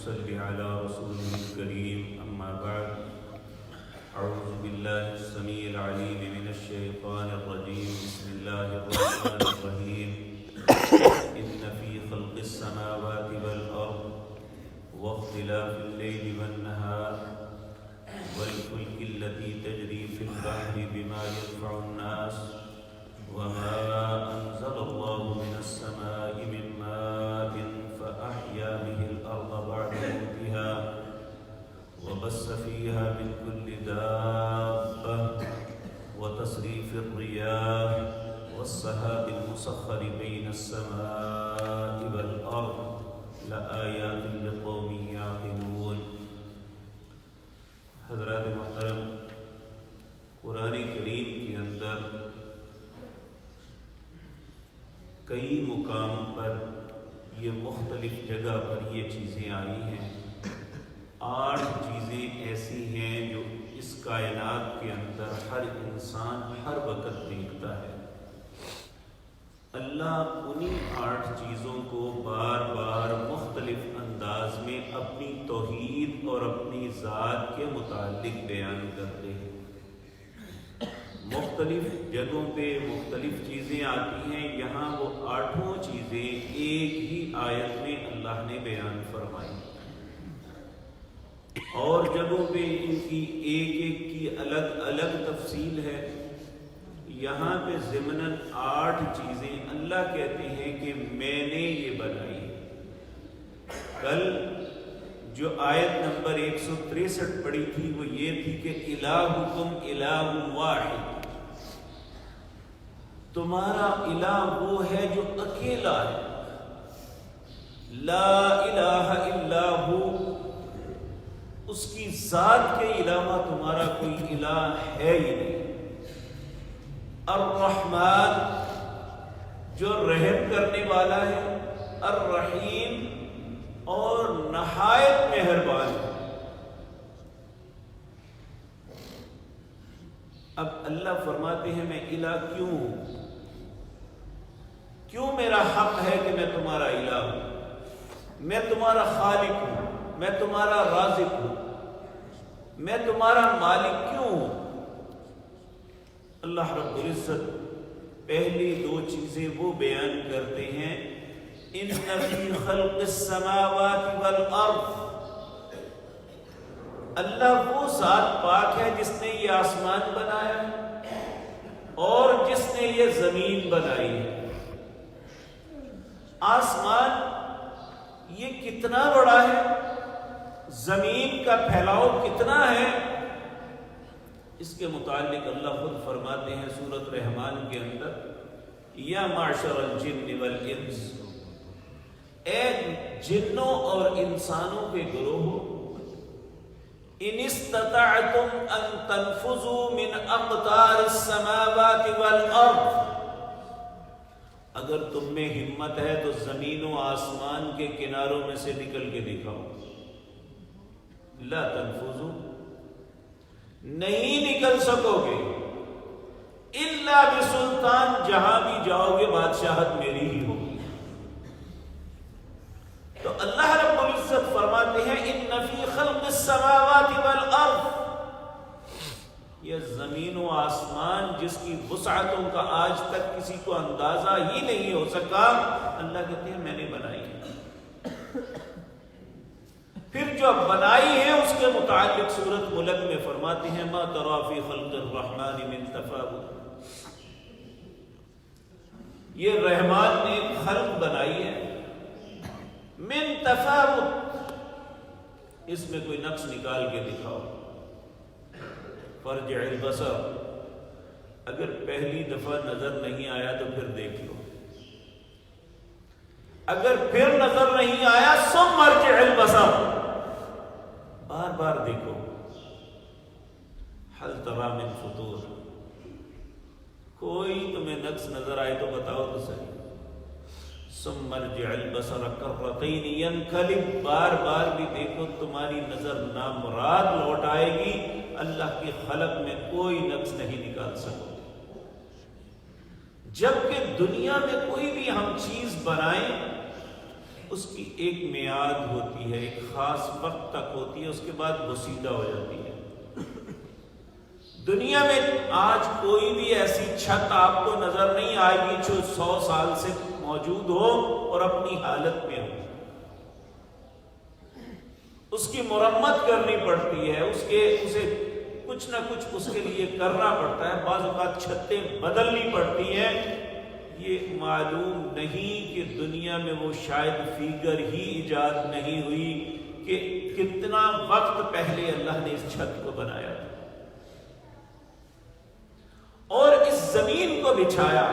نصلي على رسوله الكريم أما بعد أعوذ بالله السميع العليم من الشيطان الرجيم بسم الله الرحمن الرحيم إن في خلق السماوات والأرض واختلاف الليل والنهار والفلك التي تجري في البحر بما ينفع الناس وما أنزل الله من السماء من ماء فأحيا به الأرض بعد موتها وبث فيها من كل دابة وتصريف الرياح والسحاب المسخر بين السماء والأرض لآيات لقوم يعقلون. حضرات محترم، قرآن کریم کے اندر کئی مقام پر یہ مختلف جگہ پر یہ چیزیں آئی ہیں. 8 چیزیں ایسی ہیں جو اس کائنات کے اندر ہر انسان ہر وقت دیکھتا ہے. اللہ انہی 8 چیزوں کو بار بار مختلف انداز میں اپنی توحید اور اپنی ذات کے متعلق بیان کرتے ہیں. مختلف جگہوں پہ مختلف چیزیں آتی ہیں. یہاں وہ 8 چیزیں ایک ہی آیت میں اللہ نے بیان فرمائی. اور جگہوں پہ ان کی ایک ایک کی الگ الگ تفصیل ہے. یہاں پہ ضمناً 8 چیزیں اللہ کہتے ہیں کہ میں نے یہ بنائی. کل جو آیت نمبر 163 پڑھی تھی وہ یہ تھی کہ الہکم الہ واحد، تمہارا الہ وہ ہے جو اکیلا ہے. لا الہ الا ہو، اس کی ذات کے علاوہ تمہارا کوئی الہ ہے ہی نہیں. الرحمن، جو رحم کرنے والا ہے. الرحیم، اور نہایت مہربان ہے. اب اللہ فرماتے ہیں میں الہ کیوں ہوں؟ کیوں میرا حق ہے کہ میں تمہارا الہ ہوں؟ میں تمہارا خالق ہوں، میں تمہارا رازق ہوں، میں تمہارا مالک کیوں ہوں؟ اللہ رب العزت پہلی 2 چیزیں وہ بیان کرتے ہیں. ان فی خلق السماوات والارض، اللہ وہ ذات پاک ہے جس نے یہ آسمان بنایا ہے اور جس نے یہ زمین بنائی ہے. آسمان یہ کتنا بڑا ہے، زمین کا پھیلاؤ کتنا ہے، اس کے متعلق اللہ خود فرماتے ہیں سورۃ رحمان کے اندر، یا معشر الجن والانس، اے جنوں اور انسانوں کے گروہ، ان استطعتم ان تنفذوا من اقطار السماوات والارض، اگر تم میں ہمت ہے تو زمین و آسمان کے کناروں میں سے نکل کے دکھاؤ. لا تنفذوا، نہیں نکل سکو گے. الا بسلطان، جہاں بھی جاؤ گے بادشاہت میری ہی ہوگی. تو اللہ رب العزت فرماتے ہیں ان فی خلق السماوات والارض، یہ زمین و آسمان جس کی وسعتوں کا آج تک کسی کو اندازہ ہی نہیں ہو سکا، اللہ کہتے ہیں میں نے بنائی ہے. پھر جو بنائی ہے اس کے متعلق سورۃ ملک میں فرماتے ہیں ما تری فی خلق الرحمن من تفاوت، یہ رحمان نے خلق بنائی ہے من تفاوت، اس میں کوئی نقص نکال کے دکھاؤ. فرجع البصر، اگر پہلی دفعہ نظر نہیں آیا تو پھر دیکھ لو، اگر پھر نظر نہیں آیا ثم ارجع البصر، بار بار دیکھو. هل تری من فطور، کوئی تمہیں نقص نظر آئے تو بتاؤ تو صحیح. ثم ارجع البصر کرتین ينقلب، بار بار بھی دیکھو تمہاری نظر نامراد لوٹ آئے گی. اللہ کی خلق میں کوئی نقص نہیں نکال سکو. جبکہ دنیا میں کوئی بھی ہم چیز بنائیں اس کی ایک میعاد ہوتی ہے، ایک خاص وقت تک ہوتی ہے، اس کے بعد بسیدہ ہو جاتی ہے۔ دنیا میں آج کوئی بھی ایسی چھت آپ کو نظر نہیں آئے گی جو 100 سال سے موجود ہو اور اپنی حالت میں ہو۔ اس کی مرمت کرنی پڑتی ہے، اسے کچھ نہ کچھ اس کے لیے کرنا پڑتا ہے، بعض اوقات چھتیں بدلنی پڑتی ہیں۔ یہ معلوم نہیں کہ دنیا میں وہ شاید فیگر ہی ایجاد نہیں ہوئی کہ کتنا وقت پہلے اللہ نے اس چھت کو بنایا تھا اور اس زمین کو بچھایا۔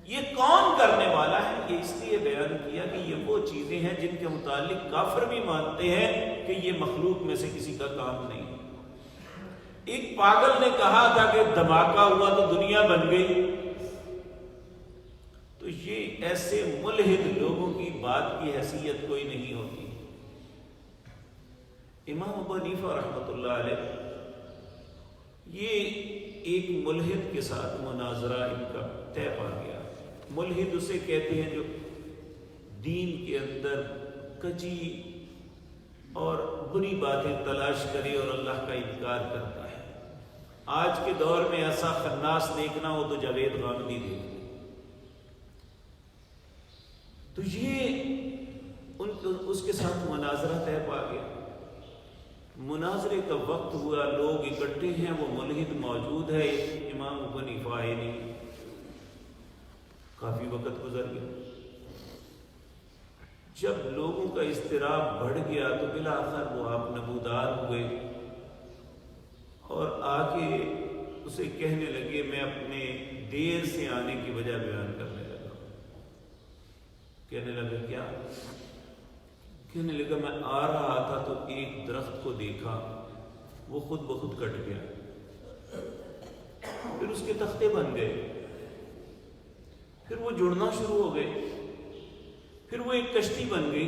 یہ کون کرنے والا ہے؟ یہ اس لیے بیان کیا کہ یہ وہ چیزیں ہیں جن کے متعلق کافر بھی مانتے ہیں کہ یہ مخلوق میں سے کسی کا کام نہیں۔ ایک پاگل نے کہا تھا کہ دھماکہ ہوا تو دنیا بن گئی، تو یہ ایسے ملحد لوگوں کی بات کی حیثیت کوئی نہیں ہوتی۔ امام ابو حنیفہ رحمۃ اللہ علیہ، یہ ایک ملحد کے ساتھ مناظرہ ان کا طے پا گیا۔ ملحد اسے کہتے ہیں جو دین کے اندر کجی اور بری باتیں تلاش کرے اور اللہ کا انکار کرتا ہے۔ آج کے دور میں ایسا خناس دیکھنا ہو تو جاوید غامدی دیکھنا۔ تو یہ اس کے ساتھ مناظرہ طے پا گیا۔ مناظرے کا وقت ہوا، لوگ اکٹھے ہیں، وہ ملحد موجود ہے، امام ابو حنیفہ آئے نہیں۔ کافی وقت گزر گیا۔ جب لوگوں کا اضطراب بڑھ گیا تو بالآخر وہ آپ نبودار ہوئے اور آ کے اسے کہنے لگے، میں اپنے دیر سے آنے کی وجہ بیان کرنے لگا۔ کہنے لگا کیا؟ کہنے لگا میں آ رہا تھا تو ایک درخت کو دیکھا، وہ خود بخود کٹ گیا، پھر اس کے تختے بن گئے، پھر وہ جڑنا شروع ہو گئے، پھر وہ ایک کشتی بن گئی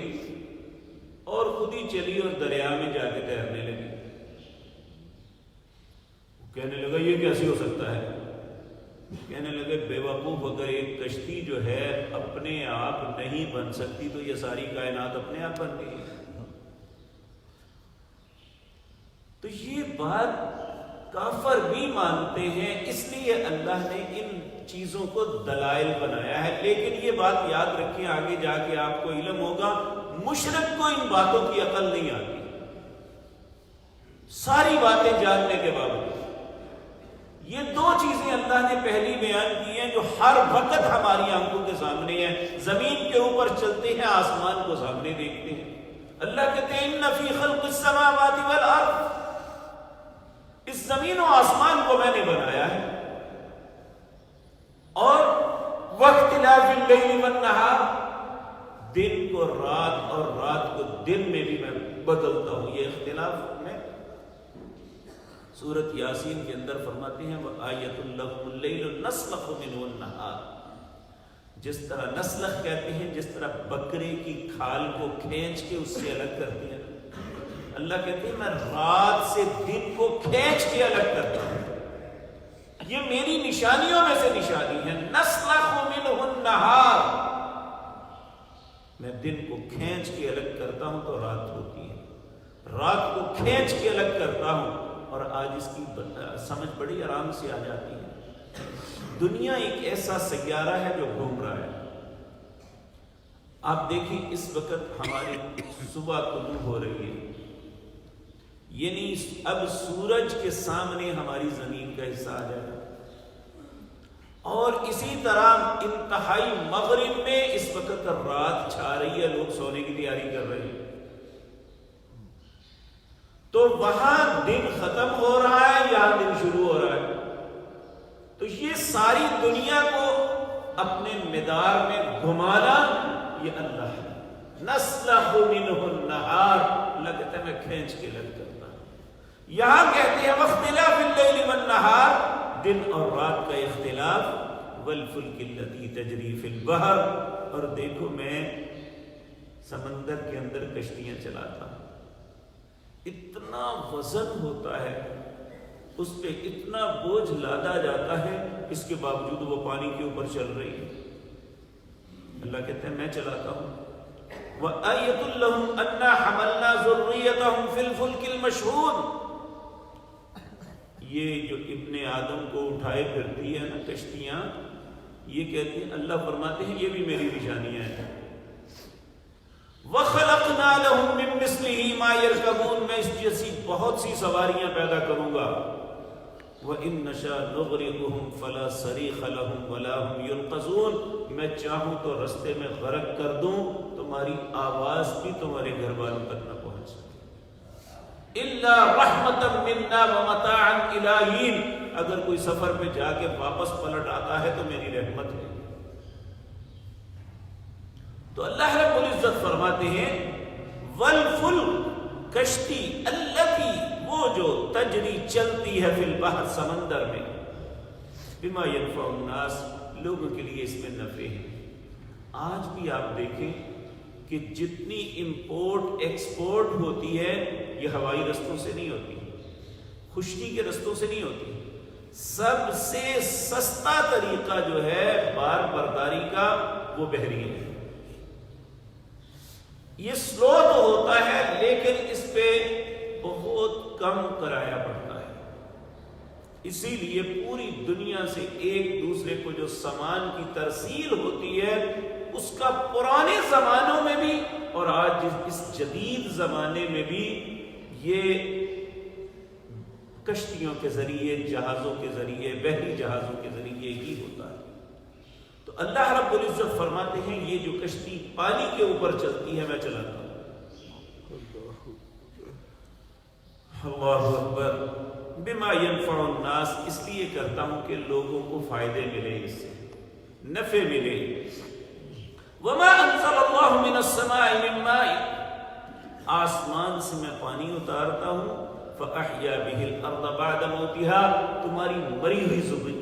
اور خود ہی چلی اور دریا میں جا کے تیرنے لگی۔ کہنے لگا یہ کیسے ہو سکتا ہے؟ کہنے لگے بے وقوف، اگر ایک کشتی جو ہے اپنے آپ نہیں بن سکتی تو یہ ساری کائنات اپنے آپ بن گئی۔ تو یہ بات کافر بھی مانتے ہیں، اس لیے اللہ نے ان چیزوں کو دلائل بنایا ہے۔ لیکن یہ بات یاد رکھیں، آگے جا کے آپ کو علم ہوگا، مشرک کو ان باتوں کی عقل نہیں آتی، ساری باتیں جاننے کے باوجود۔ یہ دو چیزیں اللہ نے پہلی بیان کی ہیں جو ہر وقت ہماری آنکھوں کے سامنے ہیں۔ زمین کے اوپر چلتے ہیں، آسمان کو سامنے دیکھتے ہیں۔ اللہ کہتے ہیں ان فی خلق السماوات والارض، اس زمین و آسمان کو میں نے بنایا ہے، اور واختلاف اللیل والنہار، دن کو رات اور رات کو دن میں بھی میں بدلتا ہوں۔ یہ اختلاف میں سورۃ یاسین کے اندر فرماتے ہیں وآیۃ لکم اللیل نسلخ منہ النہار، جس طرح نسلخ کہتے ہیں جس طرح بکرے کی کھال کو کھینچ کے اس سے الگ کرتے ہیں، اللہ کہتے ہیں میں رات سے دن کو کھینچ کے الگ کرتا ہوں۔ یہ میری نشانیوں میں سے نشانی ہے، نسلخ منہ النہار، میں دن کو کھینچ کے الگ کرتا ہوں تو رات ہوتی ہے، رات کو کھینچ کے الگ کرتا ہوں، اور آج اس کی سمجھ بڑی آرام سے آ جاتی ہے۔ دنیا ایک ایسا سیارہ ہے جو گھوم رہا ہے۔ آپ دیکھیں اس وقت ہماری صبح طلوع ہو رہی ہے، یعنی اب سورج کے سامنے ہماری زمین کا حصہ آ جائے گا، اور اسی طرح انتہائی مغرب میں اس وقت رات چھا رہی ہے، لوگ سونے کی تیاری کر رہے ہیں، تو وہاں دن ختم ہو رہا ہے، یہاں دن شروع ہو رہا ہے۔ تو یہ ساری دنیا کو اپنے مدار میں گھمانا یہ اللہ ہے۔ نسلخ منہ النہار، اللہ کہتا ہے میں کھینچ کے الگ کرتا ہوں۔ یہاں کہتے ہیں واختلاف اللیل والنہار، دن اور رات کا اختلاف، والفلک التی تجری فی البحر، اور دیکھو میں سمندر کے اندر کشتیاں چلاتا ہوں، اتنا وزن ہوتا ہے، اس پہ اتنا بوجھ لادا جاتا ہے، اس کے باوجود وہ پانی کے اوپر چل رہی ہے۔ اللہ کہتے ہیں میں چلاتا ہوں۔ وَآیَةٌ لَّهُمْ أَنَّا حَمَلْنَا ذُرِّيَّتَهُمْ فِي الْفُلْكِ الْمَشْحُونِ، یہ جو ابن آدم کو اٹھائے پھرتی ہے نا کشتیاں، یہ کہتے ہیں، اللہ فرماتے ہیں یہ بھی میری نشانیاں ہیں۔ وَخَلَقْنَا لَهُم مِّن مِّثْلِهِ مَا يَرْكَبُونَ، میں اس جیسی بہت سی سواریاں پیدا کروں گا۔ وَإِن نَّشَأْ نُغْرِقْهُمْ فَلَا صَرِيخَ لَهُمْ وَلَا هُمْ يُنقَذُونَ، میں چاہوں تو رستے میں غرق کر دوں، تمہاری آواز بھی تمہارے گھر والوں تک نہ پہنچ سکے۔ إِلَّا رَحْمَةً مِّنَّا وَمَتَاعًا إِلَىٰ حِينٍ، اگر کوئی سفر پہ جا کے واپس پلٹ آتا ہے تو میری رحمت ہے۔ تو اللہ رب العزت فرماتے ہیں وَالْفُلْكِ، کشتی، الَّتِي، وہ جو تجری چلتی ہے فی البحر، سمندر میں، بما ينفع الناس، لوگوں کے لیے اس میں نفع ہے۔ آج بھی آپ دیکھیں کہ جتنی امپورٹ ایکسپورٹ ہوتی ہے یہ ہوائی رستوں سے نہیں ہوتی، خشکی کے رستوں سے نہیں ہوتی۔ سب سے سستا طریقہ جو ہے بار برداری کا وہ بحری ہے۔ یہ سلو تو ہوتا ہے لیکن اس پہ بہت کم کرایہ پڑتا ہے، اسی لیے پوری دنیا سے ایک دوسرے کو جو سامان کی ترسیل ہوتی ہے اس کا پرانے زمانوں میں بھی اور آج اس جدید زمانے میں بھی یہ کشتیوں کے ذریعے، جہازوں کے ذریعے، بحری جہازوں کے ذریعے ہی ہوتا ہے۔ تو اللہ رب العزت فرماتے ہیں یہ جو کشتی پانی کے اوپر چلتی ہے میں چلاتا ہوں۔ اللہ اکبر، بما ينفع الناس، اس لیے کرتا ہوں کہ لوگوں کو فائدے ملے، اس سے نفع ملے۔ وما انزل اللہ من السماء من ماء، آسمان سے میں پانی اتارتا ہوں، فاحیا به الارض بعد موتها، تمہاری مری ہوئی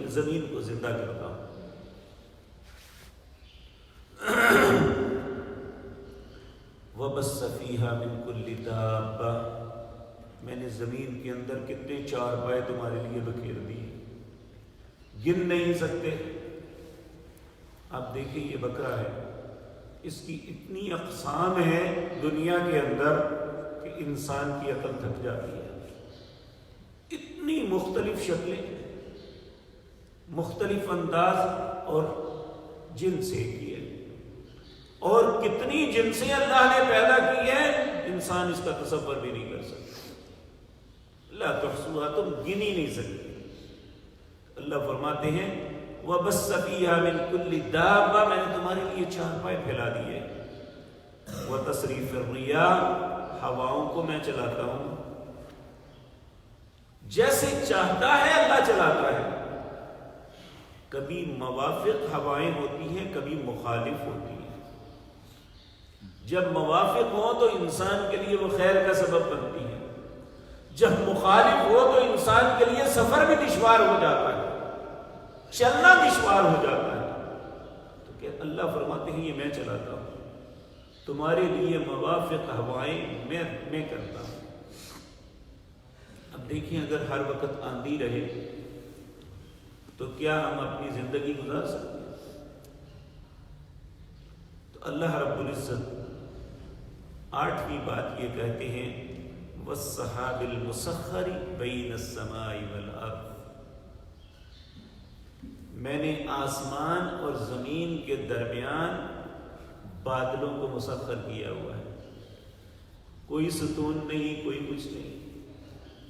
زمین کو زندہ کرتا ہوں۔ وَبَثَّ فِيهَا مِن كُلِّ دَابَّةٍ، میں نے زمین کے اندر کتنے چارپائے تمہارے لیے بکھیر دیے، گن نہیں سکتے۔ آپ دیکھیں یہ بکرا ہے، اس کی اتنی اقسام ہیں دنیا کے اندر کہ انسان کی عقل تھک جاتی ہے۔ اتنی مختلف شکلیں، مختلف انداز اور جنس ایک ہی ہے، اور کتنی جنسیں اللہ نے پیدا کی ہیں انسان اس کا تصور بھی نہیں کر سکتا۔ لا تحصوها، تم گن ہی نہیں سکتے۔ اللہ فرماتے ہیں وَبَثَّ فِيهَا مِن كُلِّ دَابَّةٍ، میں نے تمہارے لیے چارپائے پھیلا دیے۔ وَتَصْرِيفِ الرِّيَاحِ، ہواؤں کو میں چلاتا ہوں، جیسے چاہتا ہے اللہ چلاتا ہے۔ کبھی موافق ہوائیں ہوتی ہیں، کبھی مخالف ہوتی ہیں۔ جب موافق ہوں تو انسان کے لیے وہ خیر کا سبب بنتی ہے، جب مخالف ہو تو انسان کے لیے سفر بھی دشوار ہو جاتا ہے، چلنا دشوار ہو جاتا ہے۔ تو کہ اللہ فرماتے ہیں یہ میں چلاتا ہوں، تمہارے لیے موافق ہوائیں میں کرتا ہوں۔ اب دیکھیں اگر ہر وقت آندھی رہے تو کیا ہم اپنی زندگی گزار سکتے ہیں؟ تو اللہ رب العزت 8ویں بات یہ کہتے ہیں وَالسَّحَابِ الْمُسَخَّرِ بَيْنَ السَّمَاءِ وَالْأَرْضِ، میں نے آسمان اور زمین کے درمیان بادلوں کو مسخر کیا ہوا ہے، کوئی ستون نہیں، کوئی کچھ نہیں،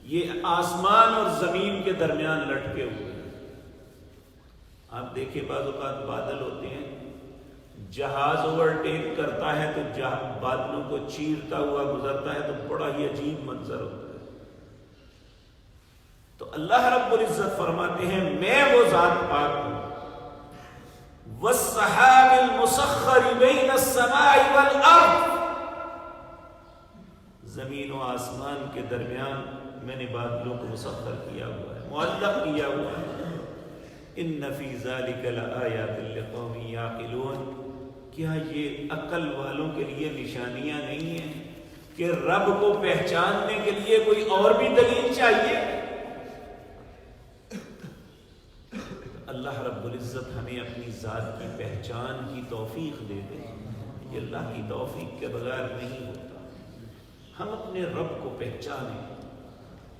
یہ آسمان اور زمین کے درمیان لٹکے ہوئے ہیں۔ آپ دیکھیں بعض اوقات بادل ہوتے ہیں، جہاز اوورٹیک کرتا ہے تو بادلوں کو چیرتا ہوا گزرتا ہے تو بڑا ہی عجیب منظر ہوتا ہے۔ تو اللہ رب العزت فرماتے ہیں میں وہ ذات پاک ہوں، وَالسَّحَابِ الْمُسَخَّرِ بَيْنَ السَّمَاءِ وَالْأَرْضِ، زمین و آسمان کے درمیان میں نے بادلوں کو مسخر کیا ہوا ہے، معلق کیا ہوا ہے۔ إِنَّ فِي ذَلِكَ لَآيَاتٍ لِقَوْمٍ يَعْقِلُونَ، کیا یہ عقل والوں کے لیے نشانیاں نہیں ہیں کہ رب کو پہچاننے کے لیے کوئی اور بھی دلیل چاہیے؟ اللہ رب العزت ہمیں اپنی ذات کی پہچان کی توفیق دے دے. یہ اللہ کی توفیق کے بغیر نہیں ہوتا. ہم اپنے رب کو پہچانیں,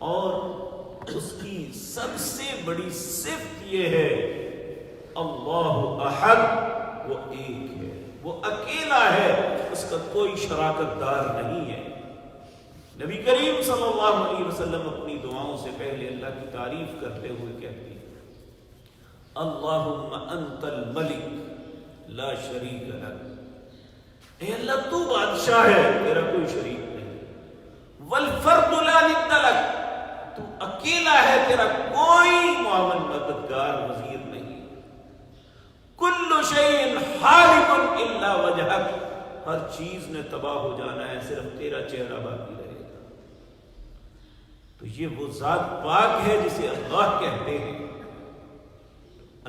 اور اس کی سب سے بڑی صفت یہ ہے اللہ احد, وہ ایک ہے, وہ اکیلا ہے, اس کا کوئی شراکت دار نہیں ہے. نبی کریم صلی اللہ علیہ وسلم اپنی دعاؤں سے پہلے اللہ کی تعریف کرتے ہوئے کہتے ہیں اللہم انت الملک لا شریک لک, اے اللہ تو بادشاہ ہے, تیرا کوئی شریک نہیں. والفرد لا ند لک, تو اکیلا ہے, تیرا کوئی معاون مددگار وزیر نہیں. کل شیء حالک الا وجہک, ہر چیز نے تباہ ہو جانا ہے, صرف تیرا چہرہ باقی رہے گا. تو یہ وہ ذات پاک ہے جسے اللہ کہتے ہیں.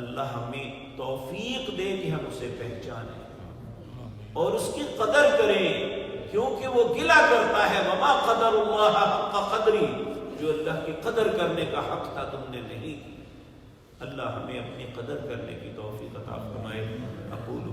اللہ ہمیں توفیق دے کہ ہم اسے پہچانیں اور اس کی قدر کریں, کیونکہ وہ گلہ کرتا ہے وما قدر اللہ حق قدری, جو اللہ کی قدر کرنے کا حق تھا تم نے نہیں. اللہ ہمیں اپنی قدر کرنے کی توفیق عطا فرمائے. اقول